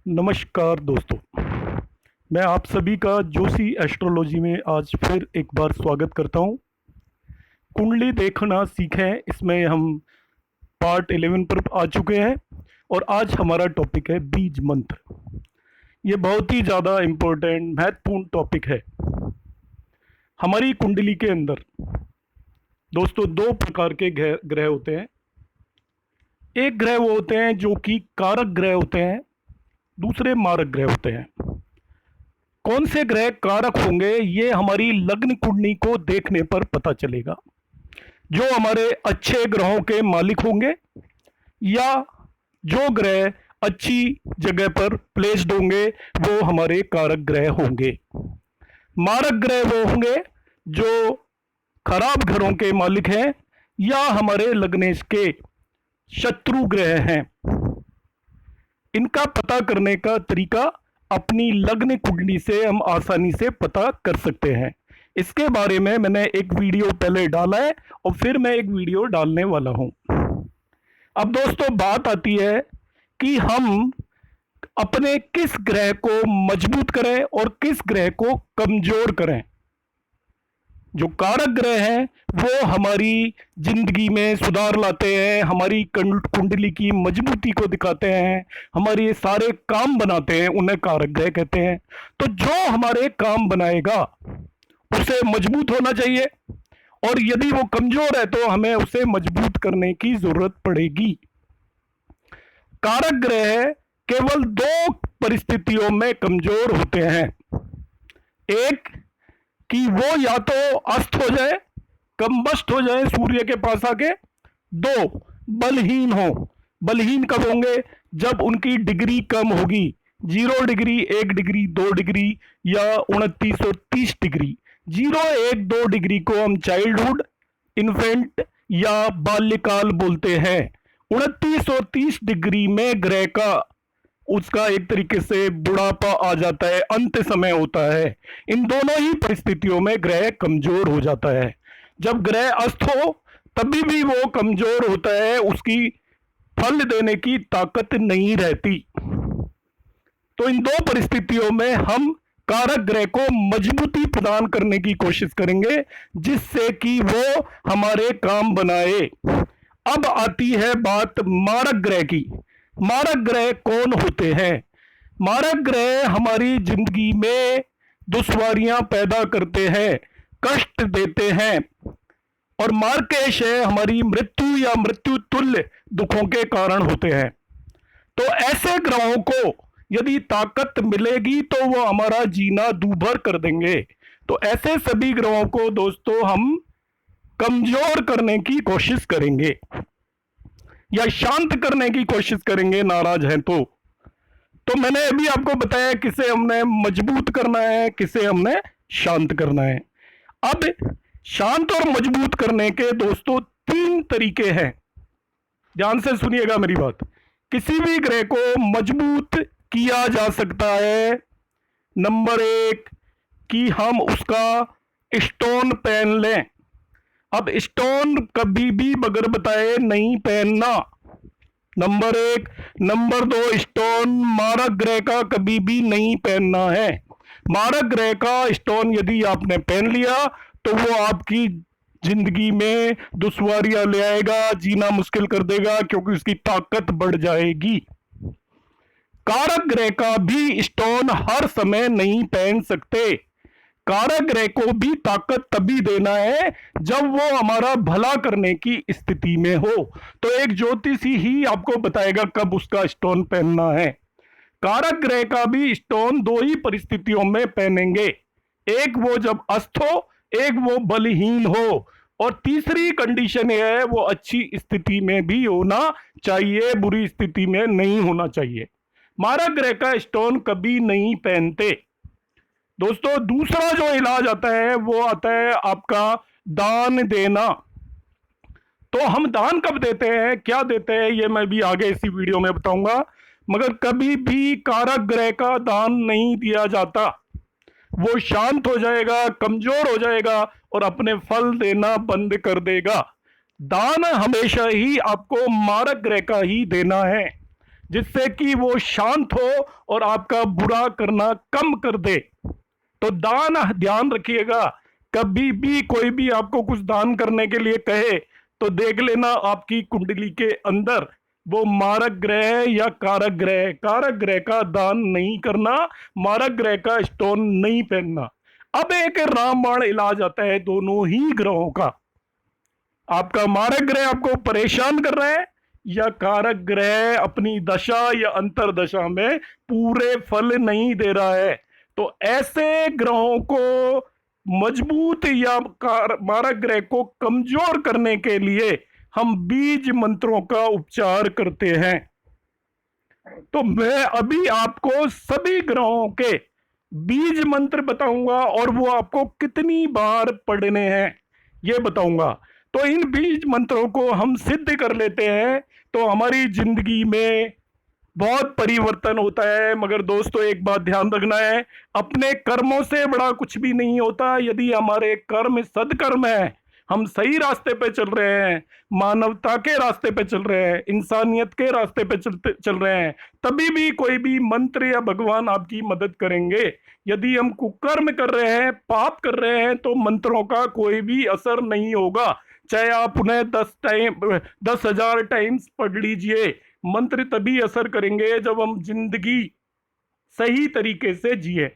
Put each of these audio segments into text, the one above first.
नमस्कार दोस्तों। मैं आप सभी का जोशी एस्ट्रोलॉजी में आज फिर एक बार स्वागत करता हूं। कुंडली देखना सीखें, इसमें हम पार्ट 11 पर आ चुके हैं और आज हमारा टॉपिक है बीज मंत्र। ये बहुत ही ज़्यादा इम्पोर्टेंट महत्वपूर्ण टॉपिक है। हमारी कुंडली के अंदर दोस्तों दो प्रकार के ग्रह होते हैं। एक ग्रह वो होते हैं जो कि कारक ग्रह होते हैं, दूसरे मारक ग्रह होते हैं। कौन से ग्रह कारक होंगे ये हमारी लग्न कुंडली को देखने पर पता चलेगा। जो हमारे अच्छे ग्रहों के मालिक होंगे या जो ग्रह अच्छी जगह पर प्लेस्ड होंगे वो हमारे कारक ग्रह होंगे। मारक ग्रह वो होंगे जो खराब घरों के मालिक हैं या हमारे लग्नेश के शत्रु ग्रह हैं। इनका पता करने का तरीका अपनी लग्न कुंडली से हम आसानी से पता कर सकते हैं। इसके बारे में मैंने एक वीडियो पहले डाला है और फिर मैं एक वीडियो डालने वाला हूं। अब दोस्तों बात आती है कि हम अपने किस ग्रह को मजबूत करें और किस ग्रह को कमजोर करें। जो कारक ग्रह हैं वो हमारी जिंदगी में सुधार लाते हैं, हमारी कुंडली की मजबूती को दिखाते हैं, हमारे सारे काम बनाते हैं, उन्हें कारक ग्रह कहते हैं। तो जो हमारे काम बनाएगा उसे मजबूत होना चाहिए और यदि वो कमजोर है तो हमें उसे मजबूत करने की जरूरत पड़ेगी। कारक ग्रह केवल दो परिस्थितियों में कमजोर होते हैं। एक कि वो या तो अस्त हो जाए, कम्बस्ट हो जाए सूर्य के पास आके। दो, बलहीन हो। बलहीन कब होंगे? जब उनकी डिग्री कम होगी, 0 डिग्री, 1 डिग्री, 2 डिग्री या 2930 डिग्री। 0, 1, 2 डिग्री को हम चाइल्डहुड, इन्फेंट या बाल्यकाल बोलते हैं। 2930 डिग्री में ग्रह का उसका एक तरीके से बुढ़ापा आ जाता है, अंत समय होता है। इन दोनों ही परिस्थितियों में ग्रह कमजोर हो जाता है। जब ग्रह अस्त हो तभी भी वो कमजोर होता है, उसकी फल देने की ताकत नहीं रहती। तो इन दो परिस्थितियों में हम कारक ग्रह को मजबूती प्रदान करने की कोशिश करेंगे जिससे कि वो हमारे काम बनाए। अब आती है बात मारक ग्रह की। मारक ग्रह कौन होते हैं? मारक ग्रह हमारी जिंदगी में दुश्वारियां पैदा करते हैं, कष्ट देते हैं और मार्केश है हमारी मृत्यु या मृत्यु तुल्य दुखों के कारण होते हैं। तो ऐसे ग्रहों को यदि ताकत मिलेगी तो वो हमारा जीना दूभर कर देंगे। तो ऐसे सभी ग्रहों को दोस्तों हम कमजोर करने की कोशिश करेंगे या शांत करने की कोशिश करेंगे, नाराज हैं तो मैंने अभी आपको बताया किसे हमने मजबूत करना है, किसे हमने शांत करना है। अब शांत और मजबूत करने के दोस्तों 3 तरीके हैं। ध्यान से सुनिएगा मेरी बात। किसी भी ग्रह को मजबूत किया जा सकता है। नंबर 1 कि हम उसका स्टोन पहन लें। अब स्टोन कभी भी बगैर बताए नहीं पहनना, नंबर 1। नंबर 2, स्टोन मारक ग्रह का कभी भी नहीं पहनना है। मारक ग्रह का स्टोन यदि आपने पहन लिया तो वो आपकी जिंदगी में दुश्वारियां ले आएगा, जीना मुश्किल कर देगा क्योंकि उसकी ताकत बढ़ जाएगी। कारक ग्रह का भी स्टोन हर समय नहीं पहन सकते। कारक ग्रह को भी ताकत तभी देना है जब वो हमारा भला करने की स्थिति में हो। तो एक ज्योतिषी ही आपको बताएगा कब उसका स्टोन पहनना है। कारक ग्रह का भी स्टोन 2 ही परिस्थितियों में पहनेंगे, एक वो जब अस्त हो, एक वो बलहीन हो और तीसरी कंडीशन यह है वो अच्छी स्थिति में भी होना चाहिए, बुरी स्थिति में नहीं होना चाहिए। मारक ग्रह का स्टोन कभी नहीं पहनते। दोस्तों दूसरा जो इलाज आता है वो आता है आपका दान देना। तो हम दान कब देते हैं, क्या देते हैं, ये मैं भी आगे इसी वीडियो में बताऊंगा। मगर कभी भी कारक ग्रह का दान नहीं दिया जाता। वो शांत हो जाएगा, कमजोर हो जाएगा और अपने फल देना बंद कर देगा। दान हमेशा ही आपको मारक ग्रह का ही देना है। जिससे कि वो शांत हो और आपका बुरा करना कम कर दे। तो दान ध्यान रखिएगा, कभी भी कोई भी आपको कुछ दान करने के लिए कहे तो देख लेना आपकी कुंडली के अंदर वो मारक ग्रह है या कारक ग्रह है। कारक ग्रह का दान नहीं करना, मारक ग्रह का स्टोन नहीं पहनना। अब एक रामबाण इलाज आता है दोनों ही ग्रहों का। आपका मारक ग्रह आपको परेशान कर रहा है या कारक ग्रह अपनी दशा या अंतर दशा में पूरे फल नहीं दे रहा है, तो ऐसे ग्रहों को मजबूत या मारक ग्रह को कमजोर करने के लिए हम बीज मंत्रों का उपचार करते हैं। तो मैं अभी आपको सभी ग्रहों के बीज मंत्र बताऊंगा और वो आपको कितनी बार पढ़ने हैं ये बताऊंगा। तो इन बीज मंत्रों को हम सिद्ध कर लेते हैं तो हमारी जिंदगी में बहुत परिवर्तन होता है। मगर दोस्तों एक बात ध्यान रखना है, अपने कर्मों से बड़ा कुछ भी नहीं होता। यदि हमारे कर्म सदकर्म है, हम सही रास्ते पे चल रहे हैं, मानवता के रास्ते पे चल रहे हैं, इंसानियत के रास्ते पे चल रहे हैं, तभी भी कोई भी मंत्र या भगवान आपकी मदद करेंगे। यदि हम कुकर्म कर रहे हैं, पाप कर रहे हैं, तो मंत्रों का कोई भी असर नहीं होगा, चाहे आप उन्हें 10,000 टाइम्स पढ़ लीजिए। मंत्र तभी असर करेंगे जब हम जिंदगी सही तरीके से जिए।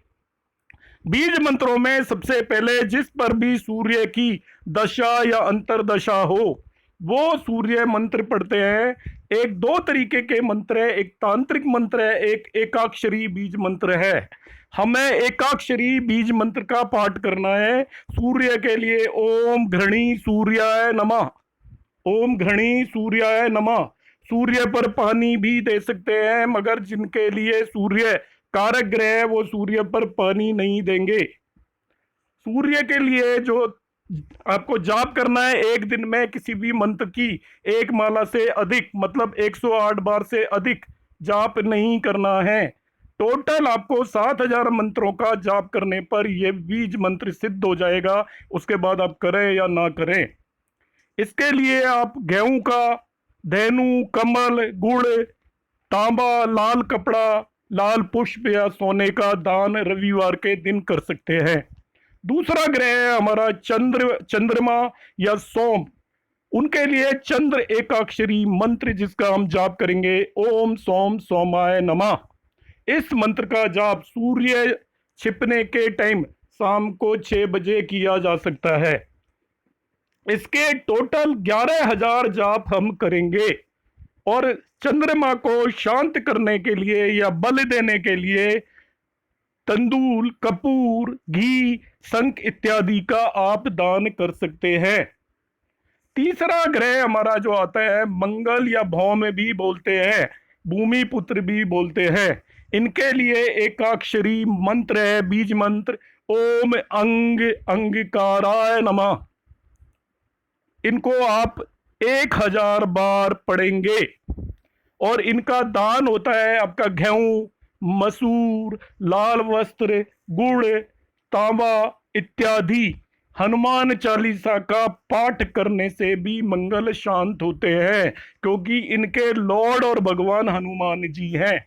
बीज मंत्रों में सबसे पहले जिस पर भी सूर्य की दशा या अंतरदशा हो वो सूर्य मंत्र पढ़ते हैं। एक दो तरीके के मंत्र है, एक तांत्रिक मंत्र है, एक एकाक्षरी बीज मंत्र है। हमें एकाक्षरी बीज मंत्र का पाठ करना है। सूर्य के लिए ओम घृणी सूर्याय नमः, ओम घृणी सूर्याय नमः। सूर्य पर पानी भी दे सकते हैं, मगर जिनके लिए सूर्य कारक ग्रह है वो सूर्य पर पानी नहीं देंगे। सूर्य के लिए जो आपको जाप करना है, एक दिन में किसी भी मंत्र की एक माला से अधिक मतलब 108 बार से अधिक जाप नहीं करना है। टोटल आपको 7,000 मंत्रों का जाप करने पर यह बीज मंत्र सिद्ध हो जाएगा। उसके बाद आप करें या ना करें। इसके लिए आप गेहूं का, धेनु, कमल, गुड़, तांबा, लाल कपड़ा, लाल पुष्प या सोने का दान रविवार के दिन कर सकते हैं। दूसरा ग्रह है हमारा चंद्रमा या सोम। उनके लिए चंद्र एकाक्षरी मंत्र जिसका हम जाप करेंगे ओम सोम सोमाय नमः। इस मंत्र का जाप सूर्य छिपने के टाइम शाम को 6 बजे किया जा सकता है। इसके टोटल 11,000 जाप हम करेंगे। और चंद्रमा को शांत करने के लिए या बल देने के लिए तंदूल, कपूर, घी, शंख इत्यादि का आप दान कर सकते हैं। तीसरा ग्रह हमारा जो आता है मंगल या भौम भी बोलते हैं, भूमि पुत्र भी बोलते हैं। इनके लिए एकाक्षरी मंत्र है, बीज मंत्र ओम अंग अंगिकाराय नमः। इनको आप 1,000 बार पढ़ेंगे। और इनका दान होता है आपका गेहूं, मसूर, लाल वस्त्र, गुड़, तांबा इत्यादि। हनुमान चालीसा का पाठ करने से भी मंगल शांत होते हैं, क्योंकि इनके लॉर्ड और भगवान हनुमान जी हैं।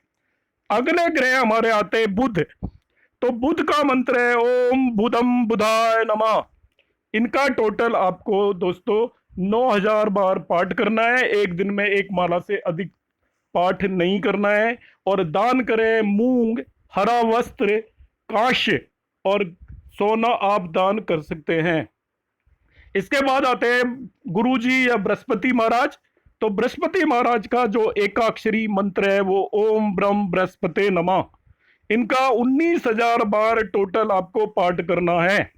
अगले ग्रह हमारे आते हैं बुध। तो बुध का मंत्र है ओम बुधम बुधाय नमः। इनका टोटल आपको दोस्तों 9,000 बार पाठ करना है। एक दिन में एक माला से अधिक पाठ नहीं करना है। और दान करें मूंग, हरा वस्त्र, काश्य और सोना आप दान कर सकते हैं। इसके बाद आते हैं गुरुजी या बृहस्पति महाराज। तो बृहस्पति महाराज का जो एकाक्षरी मंत्र है वो ओम ब्रह्म बृहस्पति नमः। इनका 19,000 बार टोटल आपको पाठ करना है।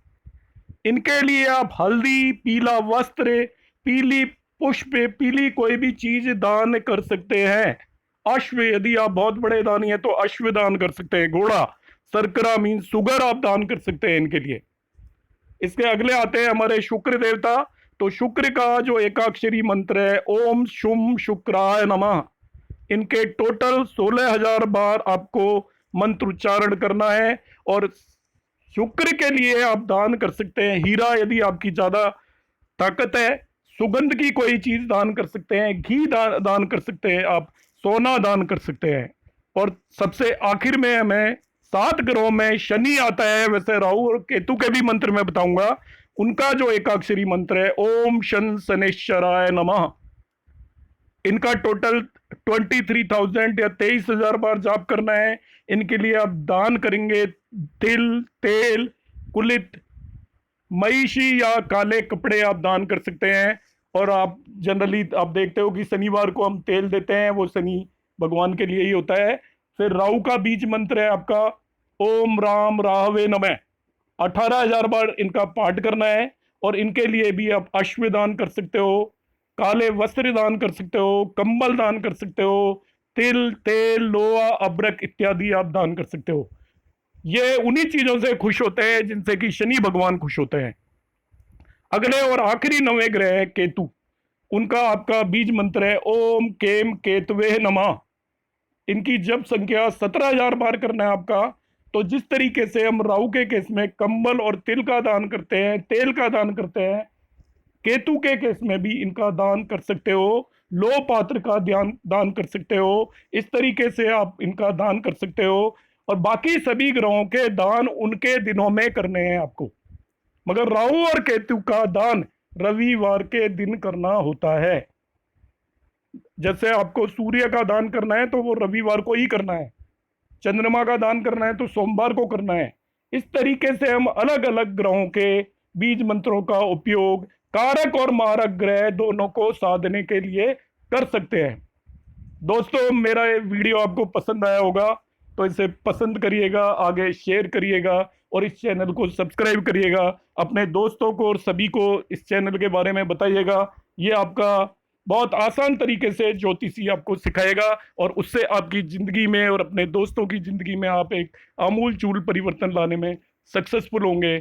इनके लिए आप हल्दी, पीला वस्त्र, पीली पुष्प, पीली कोई भी चीज दान कर सकते हैं। अश्व, यदि आप बहुत बड़े दानी हैं तो अश्व दान कर सकते हैं। घोड़ा, शर्करा मीन शुगर आप दान कर सकते हैं इनके लिए। इसके अगले आते हैं हमारे शुक्र देवता। तो शुक्र का जो एकाक्षरी मंत्र है ओम शुम शुक्राय नमः। इनके टोटल 16,000 बार आपको मंत्र उच्चारण करना है। और शुक्र के लिए आप दान कर सकते हैं हीरा, यदि आपकी ज्यादा ताकत है। सुगंध की कोई चीज दान कर सकते हैं, घी दान कर सकते हैं आप। सोना दान कर सकते हैं। और सबसे आखिर में हमें 7 ग्रहों में शनि आता है। वैसे राहु और केतु के भी मंत्र मैं बताऊंगा। उनका जो एकाक्षरी मंत्र है, ओम शन शनेश्वराय नमः, इनका टोटल 23,000 या 23,000 बार जाप करना है। इनके लिए आप दान करेंगे तिल, तेल, कुलित, महिषी या काले कपड़े आप दान कर सकते हैं। और आप जनरली आप देखते हो कि शनिवार को हम तेल देते हैं, वो शनि भगवान के लिए ही होता है। फिर राहु का बीज मंत्र है आपका, ओम राम राहवे नमः, 18,000 बार इनका पाठ करना है। और इनके लिए भी आप अश्व दान कर सकते हो, काले वस्त्र दान कर सकते हो, कंबल दान कर सकते हो, तिल, तेल, लोहा, अब्रक इत्यादि आप दान कर सकते हो। ये उन्हीं चीजों से खुश होते हैं जिनसे कि शनि भगवान खुश होते हैं। अगले और आखिरी 9वें ग्रह है केतु। उनका आपका बीज मंत्र है ओम केम केतवे नमः। इनकी जप संख्या 17,000 बार करना है आपका। तो जिस तरीके से हम राहु के केस में कंबल और तिल का दान करते हैं, तेल का दान करते हैं, केतु के केस में भी इनका दान कर सकते हो। लो पात्र का दान कर सकते हो। इस तरीके से आप इनका दान कर सकते हो। और बाकी सभी ग्रहों के दान उनके दिनों में करने हैं आपको, मगर राहु और केतु का दान रविवार के दिन करना होता है। जैसे आपको सूर्य का दान करना है तो वो रविवार को ही करना है, चंद्रमा का दान करना है तो सोमवार को करना है। इस तरीके से हम अलग अलग ग्रहों के बीज मंत्रों का उपयोग कारक और मारक ग्रह दोनों को साधने के लिए कर सकते हैं। दोस्तों, मेरा ये वीडियो आपको पसंद आया होगा तो इसे पसंद करिएगा, आगे शेयर करिएगा और इस चैनल को सब्सक्राइब करिएगा। अपने दोस्तों को और सभी को इस चैनल के बारे में बताइएगा। ये आपका बहुत आसान तरीके से ज्योतिषी आपको सिखाएगा और उससे आपकी ज़िंदगी में और अपने दोस्तों की ज़िंदगी में आप एक आमूल चूल परिवर्तन लाने में सक्सेसफुल होंगे।